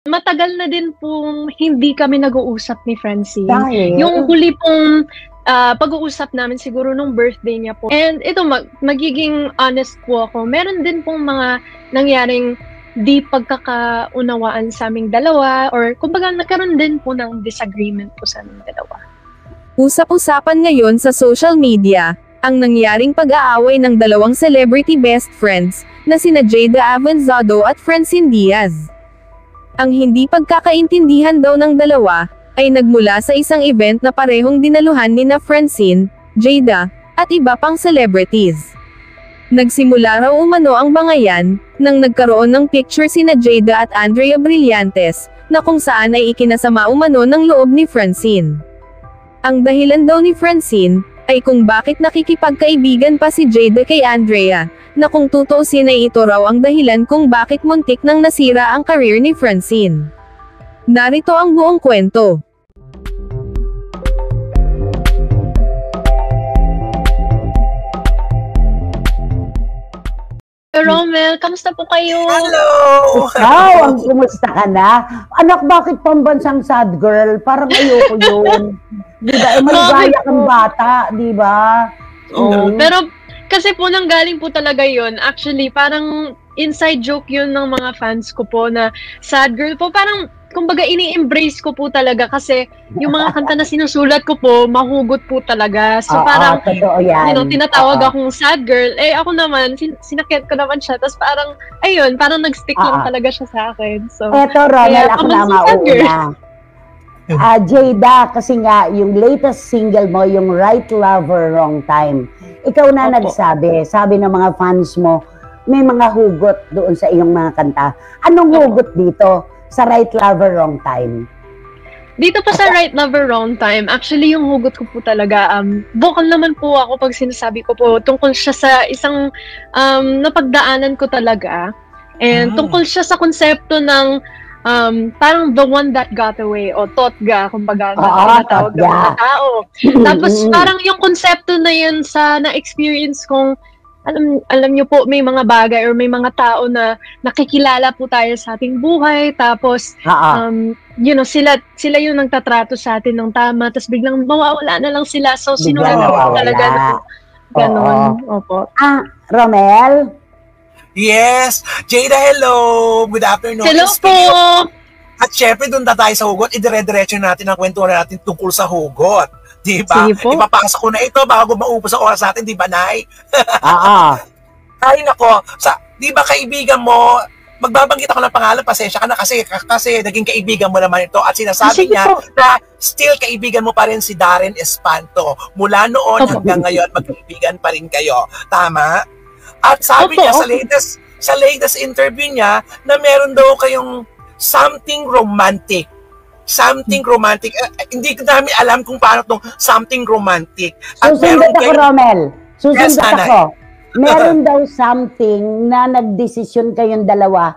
matagal na din pong hindi kami nag-uusap ni Francine. Dahil? Yung huli pong pag-uusap namin siguro nung birthday niya po. And ito, magiging honest po ako, meron din pong mga nangyaring di pagkakaunawaan sa aming dalawa, or kumbaga nagkaroon din po ng disagreement po sa aming dalawa. Usap-usapan ngayon sa social media ang nangyaring pag-aaway ng dalawang celebrity best friends na sina Jada Avanzado at Francine Diaz. Ang hindi pagkakaintindihan daw ng dalawa ay nagmula sa isang event na parehong dinaluhan ni na Francine, Jada, at iba pang celebrities. Nagsimula raw umano ang bangayan nang nagkaroon ng picture sina Jada at Andrea Brillantes na kung saan ay ikinasama umano ng loob ni Francine. Ang dahilan daw ni Francine ay kung bakit nakikipagkaibigan pa si Jada kay Andrea, na kung tutuusin ay ito raw ang dahilan kung bakit muntik nang nasira ang career ni Francine. Narito ang buong kwento. Romel, kamusta po kayo? Hello! Ikaw, ang kumusta ka na? Anak, bakit pambansang sad girl? Parang ayoko yun. Diba? Maligaya kang bata, diba? Oo. Pero, kasi po nanggaling po talaga yun. Actually, parang inside joke yun ng mga fans ko po na sad girl po. Parang, kumbaga, ini-embrace ko po talaga kasi yung mga kanta na sinusulat ko po, mahugot po talaga. So, parang, tinatawag akong sad girl. Eh, ako naman, sinakit ko naman siya. Tapos parang, ayun, parang nag-stick lang talaga siya sa akin. So, eto, Ronald, ako na mauna. Jada, kasi nga, yung latest single mo, yung Right Lover, Wrong Time. Ikaw na nagsabi, sabi ng mga fans mo, may mga hugot doon sa iyong mga kanta. Anong hugot dito sa Right Lover, Wrong Time? Dito pa sa Right Lover, Wrong Time, actually yung hugot ko po talaga, vocal naman po ako pag sinasabi ko po, tungkol siya sa isang napagdaanan ko talaga. And tungkol siya sa konsepto ng parang the one that got away, o totga, kumbaga, na tawag ng mga tao. Tapos parang yung konsepto na yun sa na-experience kong, alam niyo po, may mga bagay or may mga tao na nakikilala po tayo sa ating buhay, tapos you know, sila yung nagtatrato sa atin ng tama, tapos biglang mawawala na lang sila, so sinulat po talaga na ganon. Opo. Romel? Yes! Jada, hello! Good afternoon. Hello po! At syempre, doon na tayo sa hugot, idire-diretso natin ang kwentuhan natin tungkol sa hugot. Di ba? Ipapasok ko na ito bago maubos ang oras natin, di ba, Nay? Ay, nako. Di ba kaibigan mo, magbabanggit ako ng pangalan, pasensya ka na kasi naging kaibigan mo naman ito at sinasabi niya na still kaibigan mo pa rin si Darren Espanto. Mula noon hanggang ngayon, magkaibigan pa rin kayo. Tama? At sabi niya sa latest interview niya na meron daw kayong something romantic. Something romantic. Hindi ko namin alam kung paano itong something romantic. Susunod ako, Romel. Susunod ako. Meron daw something na nagdesisyon kayong dalawa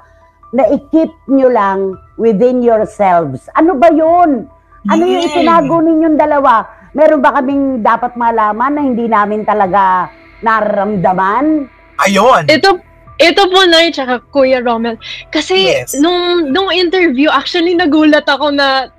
na i-keep nyo lang within yourselves. Ano ba yun? Ano yung itinago ninyong dalawa? Meron ba kaming dapat malaman na hindi namin talaga nararamdaman? Ayun. Ito po, Nay, tsaka Kuya Romel. Kasi nung interview, actually nagulat ako na,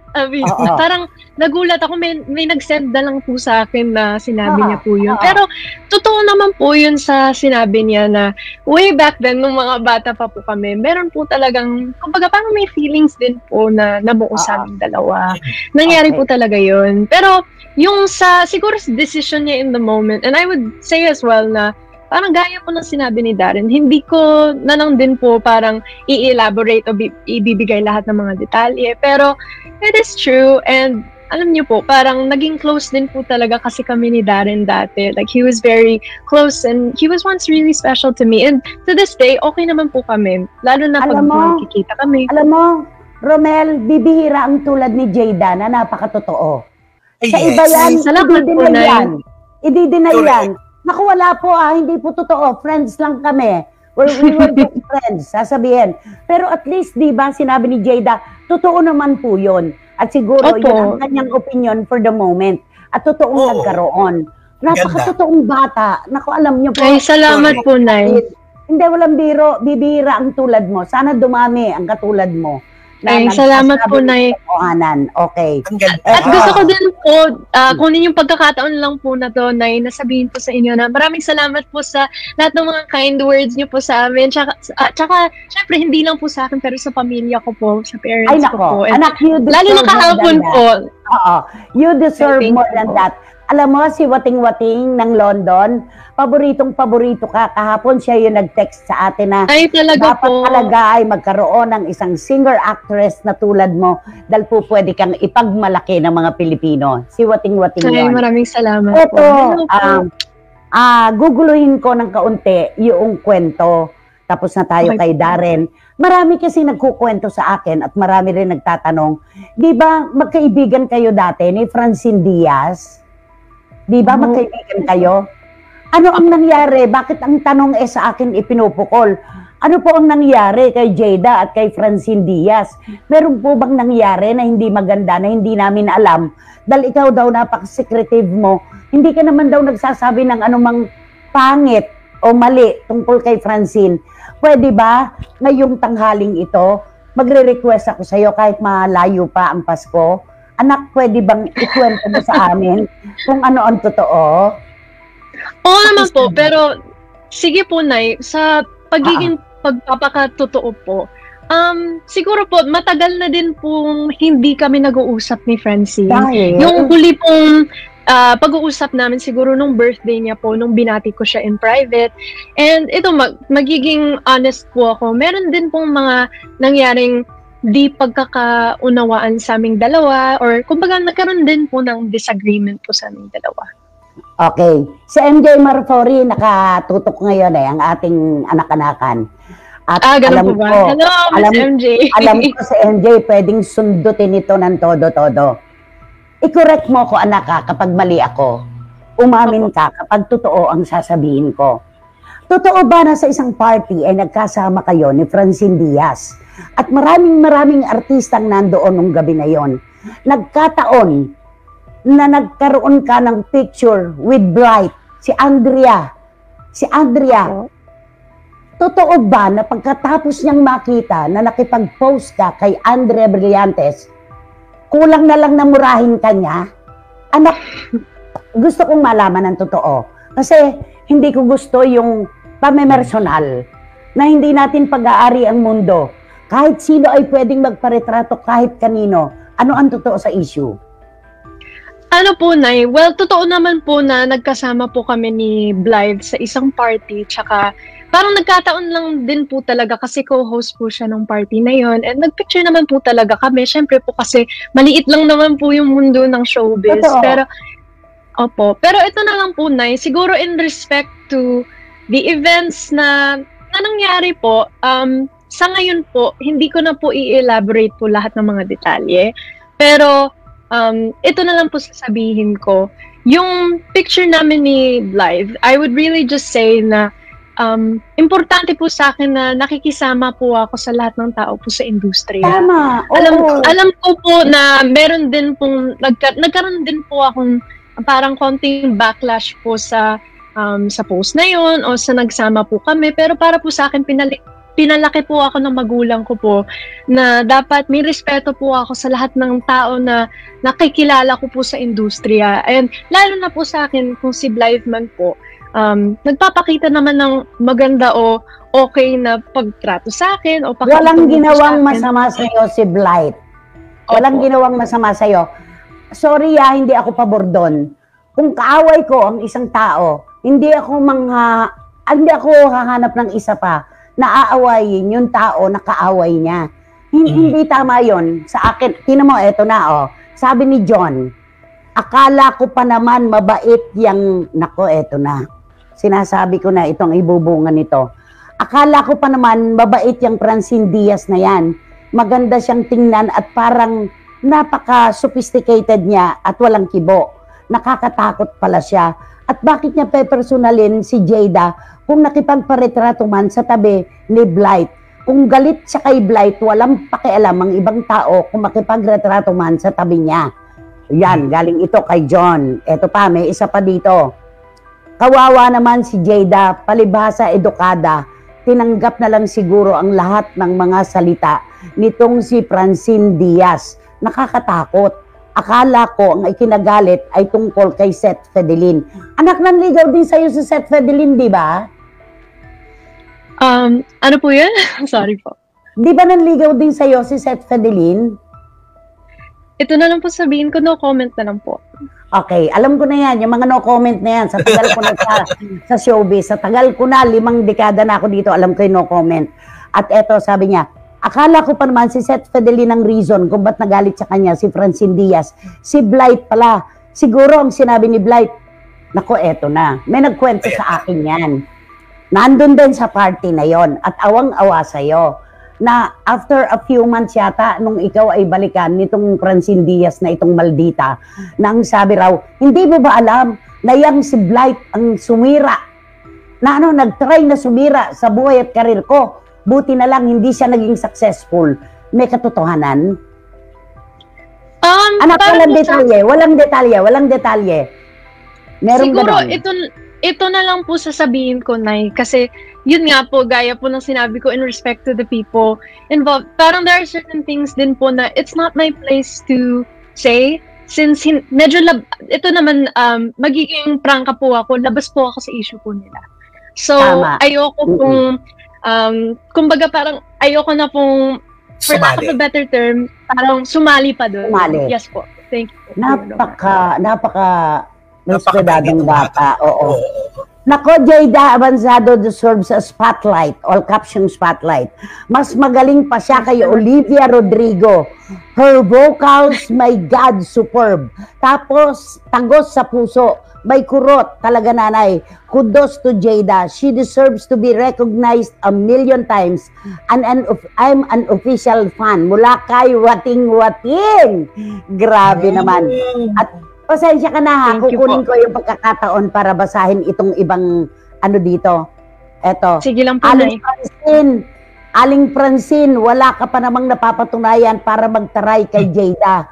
parang nagulat ako, may nag-send na lang po sa akin na sinabi niya po yun. Pero totoo naman po yun sa sinabi niya na way back then, nung mga bata pa po kami, meron po talagang, kumbaga parang may feelings din po na nabuo sa aming dalawa. Nangyari po talaga yun. Pero yung siguro sa decision niya in the moment, and I would say as well na, parang gaya po ng sinabi ni Darren, hindi ko na lang din po parang i-elaborate o ibibigay lahat ng mga detalye. Pero it is true, and alam niyo po, parang naging close din po talaga kasi kami ni Darren dati. Like, he was very close and he was once really special to me. And to this day, okay naman po kami. Lalo na pag nakikita kami. Alam mo, Romel, bibihira ang tulad ni Jada na napakatotoo. Sa iba yan, i-deny yan. Naku, wala po hindi po totoo. Friends lang kami. We were just friends, sasabihin. Pero at least, di ba, sinabi ni Jada, totoo naman po yun. At siguro, yun ang kanyang opinion for the moment. At totoong nagkaroon. Napakatotoong bata. Naku, alam niyo po. Ay, salamat po, Nay. Hindi, walang biro. Bibira ang tulad mo. Sana dumami ang katulad mo. Ay, salamat po, Nay. Okay. At gusto ko din po, kunin yung pagkakataon lang po na to, Nay, nasabihin po sa inyo na maraming salamat po sa lahat ng mga kind words niyo po sa amin. Tsaka syempre, hindi lang po sa akin, pero sa pamilya ko po, sa parents ko po. Anak, you deserve lalo na kahapon po. Oo. You deserve more than that. Alam mo, si Wating-Wating ng London, paboritong-paborito ka. Kahapon siya yung nag-text sa atin na dapat talaga ay magkaroon ng isang singer-actress na tulad mo dahil po pwede kang ipagmalaki ng mga Pilipino. Si Wating-Wating yun. Ay, maraming salamat po. Guguluhin ko ng kaunti yung kwento. Tapos na tayo kay Darren. Marami kasi nagkukwento sa akin at marami rin nagtatanong, di ba magkaibigan kayo dati ni Francine Diaz? Di ba magkaibigan kayo? Ano ang nangyari? Bakit ang tanong sa akin ipinupukol? Ano po ang nangyari kay Jada at kay Francine Diaz? Meron po bang nangyari na hindi maganda, na hindi namin alam? Dahil ikaw daw napaka-secretive mo, hindi ka naman daw nagsasabi ng anumang pangit o mali tungkol kay Francine. Pwede ba ngayong tanghaling ito, magre-request ako sa iyo kahit malayo pa ang Pasko? Anak, pwede bang ikwento mo sa amin kung ano ang totoo? Oo naman po, pero sige po, Nay, sa pagiging pagpapakatotoo po, siguro po, matagal na din pong hindi kami nag-uusap ni Francine. Yung huli pong pag-uusap namin siguro nung birthday niya po, nung binati ko siya in private. And ito, magiging honest po ako, meron din pong mga nangyaring di pagkakaunawaan sa aming dalawa, or kumbaga nagkaroon din po ng disagreement po sa aming dalawa. Okay. Si MJ Marfori nakatutok ngayon ang ating anak-anakan. At alam ko, hello, MJ. Alam ko si MJ pwedeng sundutin ito ng todo-todo. I-correct mo ko, anak, kapag mali ako. Umamin ka kapag totoo ang sasabihin ko. Totoo ba na sa isang party ay nagkasama kayo ni Francine Diaz? At maraming artistang nandoon nung gabi na yon. Nagkataon na nagkaroon ka ng picture with Bright, si Andrea. Totoo ba na pagkatapos niyang makita na nakipag-post ka kay Andrea Brillantes, kulang na lang na murahin ka niya? Anak, gusto kong malaman ang totoo. Kasi hindi ko gusto yung pamemersonal na hindi natin pag-aari ang mundo. Kahit sino ay pwedeng magparetrato kahit kanino. Ano ang totoo sa issue? Ano po, Nay? Well, totoo naman po na nagkasama po kami ni Blythe sa isang party. Tsaka parang nagkataon lang din po talaga kasi co-host po siya ng party na yon. And nagpicture naman po talaga kami. Siyempre po kasi maliit lang naman po yung mundo ng showbiz. Totoo. Pero ito na lang po, Nay. Siguro in respect to the events na nangyari po, sa ngayon po, hindi ko na po i-elaborate po lahat ng mga detalye. Pero, ito na lang po sasabihin ko. Yung picture namin ni Blythe, I would really just say na importante po sa akin na nakikisama po ako sa lahat ng tao po sa industriya. Tama. Alam ko po na meron din pong, nagkaroon din po akong parang konting backlash po sa post na yun o sa nagsama po kami. Pero para po sa akin, pinalaki po ako ng magulang ko po na dapat may respeto po ako sa lahat ng tao na nakikilala ko po sa industriya. And lalo na po sa akin kung si Blythe man po, nagpapakita naman ng maganda o okay na pagtrato sa akin. O walang ginawang masama sa'yo si Blythe. Walang ginawang masama sa'yo. Sorry hindi ako pabor doon. Kung kaaway ko ang isang tao, hindi ako hahanap ng isa pa na aawayin yung tao na kaaway niya. Hindi tama yon sa akin. Tingnan mo, eto na Sabi ni John, akala ko pa naman mabait yang, nako, eto na. Sinasabi ko na itong ibubungan nito. Akala ko pa naman mabait yang Francine Diaz na yan. Maganda siyang tingnan at parang napaka-sophisticated niya at walang kibo. Nakakatakot pala siya. At bakit niya pepersonalin si Jada kung nakipagparetrato man sa tabi ni Blythe? Kung galit siya kay Blythe, walang pakialam ang ibang tao kung makipagretrato man sa tabi niya. Yan, galing ito kay John. Eto pa, may isa pa dito. Kawawa naman si Jada, palibhasa edukada. tinanggap na lang siguro ang lahat ng mga salita nitong si Francine Diaz. Nakakatakot. Akala ko ang ikinagalit ay tungkol kay Seth Fedelin. Anak, nanligaw din sa'yo si Seth Fedelin, di ba? Ano po yun? Sorry po. Di ba nanligaw din sa'yo si Seth Fedelin? Ito na lang po sabihin ko, no comment na lang po. Okay, alam ko na yan, yung mga no comment na yan, sa tagal ko na sa showbiz, sa tagal ko na, 5 dekada na ako dito, alam ko yung no comment. At eto, sabi niya, akala ko pa naman si Seth Fedelin ang reason kung ba't nagalit sa kanya si Francine Diaz. Si Blight pala. Siguro ang sinabi ni Blight, nako, eto na. May nagkwento sa akin yan. Nandun din sa party na yon at awang-awa sa'yo. Na after a few months yata, nung ikaw ay balikan nitong Francine Diaz na itong maldita, na ang sabi raw, hindi mo ba alam na yang si Blight ang sumira? Na nag-try na sumira sa buhay at karir ko. Buti na lang hindi siya naging successful. May katotohanan? Anak, walang detalye. Meron siguro ganun. ito na lang po sasabihin ko, Nay, kasi yun nga po, gaya po ng sinabi ko in respect to the people involved. Parang there are certain things din po na it's not my place to say since medyo ito naman magiging prangka po ako, labas po ako sa issue po nila. So, ayoko pong kumbaga parang ayoko na pong for lack of a better term, parang sumali pa doon. Yes po. Thank you. Napaka respetadong bata. Oo. Nako, Jayda Avanzado deserves a spotlight, all caption spotlight. Mas magaling pa siya kay Olivia Rodrigo. Her vocals, my God, superb. Tapos, tagos sa puso. May kurot, talaga nanay. Kudos to Jayda. She deserves to be recognized 1,000,000 times. I'm an official fan. Mula kay Wating. Grabe naman. At pasensya ka na ha, kukunin ko yung pagkakataon para basahin itong ibang dito. Eto. Sige lang po, Aling Francine, wala ka pa namang napapatunayan para magtaray kay Jayda.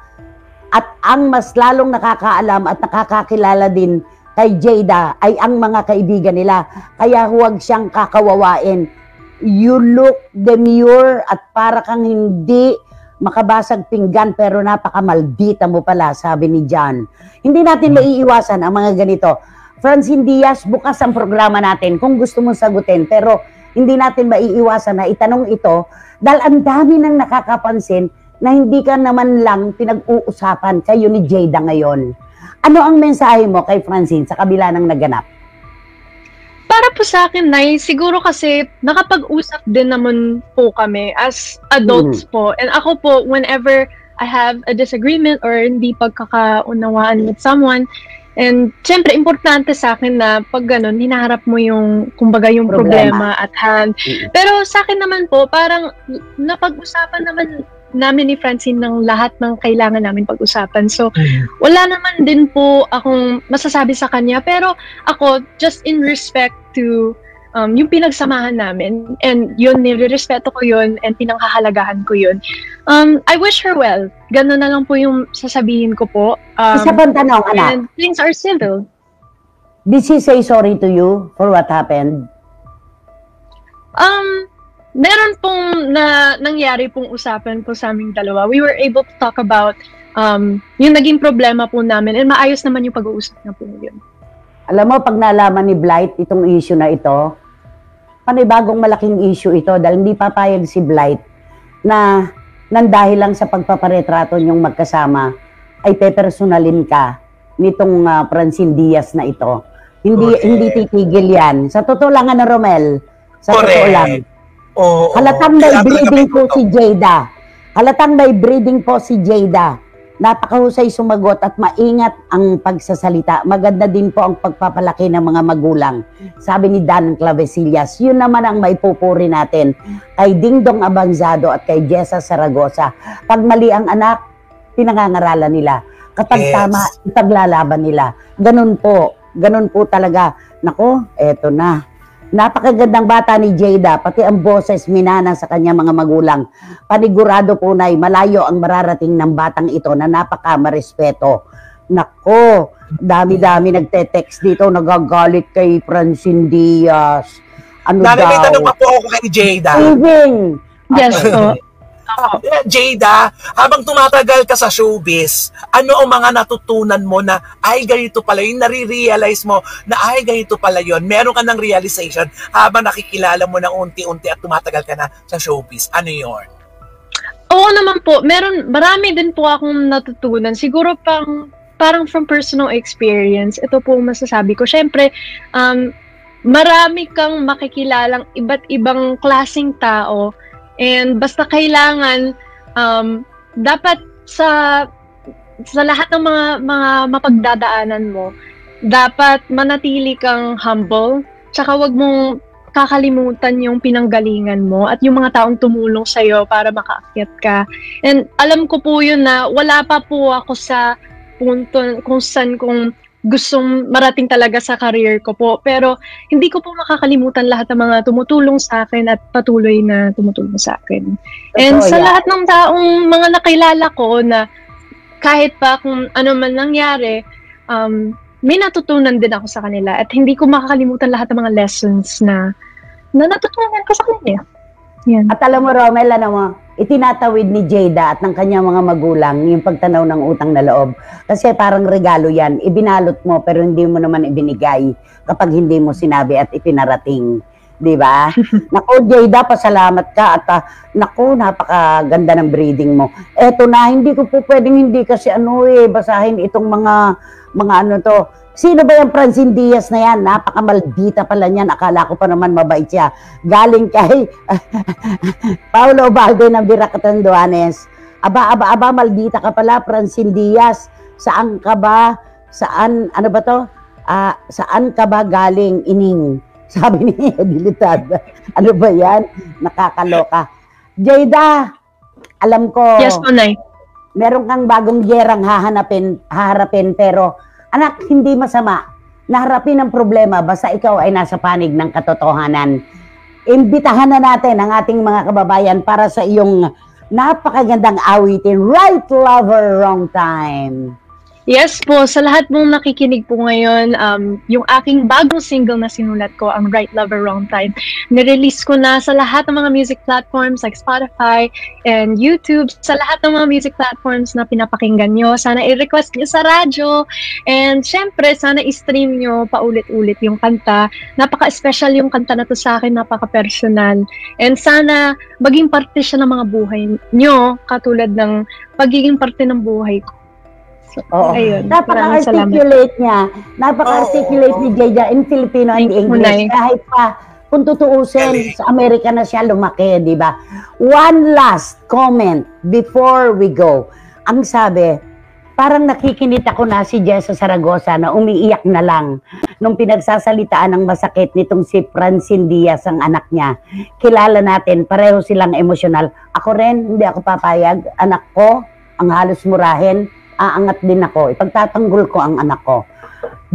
At ang mas lalong nakakaalam at nakakakilala din kay Jayda ay ang mga kaibigan nila. Kaya huwag siyang kakawawain. You look demure at para kang hindi makabasag pinggan pero napakamaldita mo pala, sabi ni John. Hindi natin maiiwasan ang mga ganito. Francine Diaz, bukas ang programa natin kung gusto mong sagutin, pero hindi natin maiiwasan na itanong ito dahil ang dami nang nakakapansin na hindi ka naman lang pinag-uusapan kayo ni Jayda ngayon. Ano ang mensahe mo kay Francine sa kabila ng naganap? Para po sa akin, Nay, siguro kasi nakapag-usap din naman po kami as adults po. And ako po, whenever I have a disagreement or hindi pagkakaunawaan with someone, and syempre, importante sa akin na pag ganun, hinaharap mo yung, kumbaga, yung problema at hand. Pero sa akin naman po, parang napag-usapan naman namin ni Francine ng lahat ng kailangan namin pag-usapan. So, wala naman din po akong masasabi sa kanya. Pero ako, just in respect to yung pinagsamahan namin, and yun, nire-respeto ko yun, and pinanghahalagahan ko yun. I wish her well. Ganun na lang po yung sasabihin ko po. Isa pang tanong, anak. And things are civil. Did she say sorry to you for what happened? Meron pong nangyari pong usapan po sa aming dalawa. We were able to talk about yung naging problema po namin, and maayos naman yung pag-uusap na po yun. Alam mo, pag nalaman ni Blight itong issue na ito, panibagong malaking issue ito dahil hindi papayag si Blight na nandahil lang sa pagpaparetrato niyong magkasama ay pepersonalin ka nitong Francine Diaz na ito. Hindi titigil yan. Sa totoo lang, Romel, sa totoo lang. Halatang may breeding po si Jayda. Halatang may breeding po si Jayda. Napakahusay sumagot at maingat ang pagsasalita. Maganda din po ang pagpapalaki ng mga magulang. Sabi ni Dan Clavesillas, yun naman ang maipupuri natin kay Dingdong Avanzado at kay Jessa Saragosa. Pag mali ang anak, pinangangaralan nila. Kapag tama, ipaglalaban nila. Ganun po talaga. Nako, eto na. Napakagandang bata ni Jayda, pati ang boses minana sa kanya mga magulang. Panigurado po na malayo ang mararating ng batang ito na napaka-marespeto. Nako, dami-dami nagte-text dito, nagagalit kay Francine Diaz. Ano Nanay, may daw? tanong pa po ako kay Jada. Saving! Yes po. Jada, habang tumatagal ka sa showbiz, ano ang mga natutunan mo na ay ganito pala yun, nare-realize mo na ay ganito pala yun, meron ka ng realization habang nakikilala mo ng unti-unti at tumatagal ka na sa showbiz, ano yun? Oo naman po, marami din po akong natutunan, siguro parang from personal experience, ito po masasabi ko, syempre, marami kang makikilalang iba't ibang klaseng tao. And basta kailangan dapat sa lahat ng mga mapagdadaanan mo, dapat manatili kang humble, tsaka wag mong kakalimutan yung pinanggalingan mo at yung mga taong tumulong sa'yo para makaakyat ka. And alam ko po yun na wala pa po ako sa punto kung gustong marating talaga sa career ko po. Pero hindi ko po makakalimutan lahat ng mga tumutulong sa akin at patuloy na tumutulong sa akin. And sa lahat ng taong mga nakilala ko na kahit pa kung ano man nangyari, may natutunan din ako sa kanila. At hindi ko makakalimutan lahat ng mga lessons na natutunan ko sa kanila. Yan. At alam mo, Romel, itinatawid ni Jada at ng kanyang mga magulang yung pagtanaw ng utang na loob. Kasi parang regalo yan. Ibinalot mo pero hindi mo naman ibinigay kapag hindi mo sinabi at itinarating. Di ba? Naku, Jada, pasalamat ka at naku, napakaganda ng breeding mo. Eto na, hindi ko po pwedeng hindi kasi basahin itong mga ano to. Sino ba yung Francine Diaz na yan? Napakamaldita pala niyan. Akala ko pa naman mabait siya. Galing kay Paulo Balde ng Biracatanduanes. Aba, maldita ka pala, Francine Diaz. Saan ka ba? Ano ba to? Saan ka ba galing, ining? Sabi ni Edilitad. Ano ba yan? Nakakaloka. Jada, alam ko. Yes, Nay. Meron kang bagong gerang haharapin, pero anak, hindi masama na harapin ang problema basta ikaw ay nasa panig ng katotohanan. Imbitahan na natin ang ating mga kababayan para sa iyong napakagandang awitin, Right Lover, Wrong Time. Yes po, sa lahat mong nakikinig po ngayon, yung aking bagong single na sinulat ko, ang Right Lover, Wrong Time, nirelease ko na sa lahat ng mga music platforms like Spotify and YouTube, sa lahat ng mga music platforms na pinapakinggan nyo. Sana i-request nyo sa radyo, and syempre, sana i-stream nyo paulit-ulit yung kanta. Napaka-special yung kanta na to sa akin, napaka-personal. And sana maging parte siya ng mga buhay nyo, katulad ng pagiging parte ng buhay ko. So, ayun. Napaka-articulate niya. Napaka-articulate ni Jada in Filipino and English. Kahit pa, kung tutuusin, sa Amerika na siya lumaki, di ba? One last comment before we go. Ang sabi, parang nakikinit ako na si Jessa Zaragoza na umiiyak na lang nung pinagsasalitaan ng masakit nitong si Francine Diaz, ang anak niya. Kilala natin, pareho silang emosyonal. Ako rin, hindi ako papayag. Anak ko, ang halos murahin, aangat din ako. Ipagtatanggol ko ang anak ko.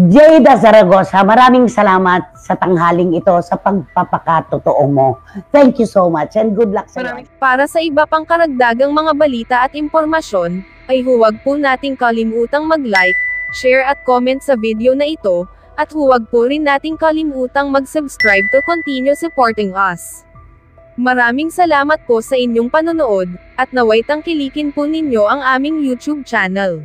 Jada Zaragoza, maraming salamat sa tanghaling ito, sa pagpapakatotoo mo. Thank you so much and good luck sa iyo. Para sa iba pang karagdagang mga balita at impormasyon, ay huwag po nating kalimutang mag-like, share at comment sa video na ito, at huwag po rin nating kalimutang mag-subscribe to continue supporting us. Maraming salamat po sa inyong panonood, at naway tangkilikin po ninyo ang aming YouTube channel.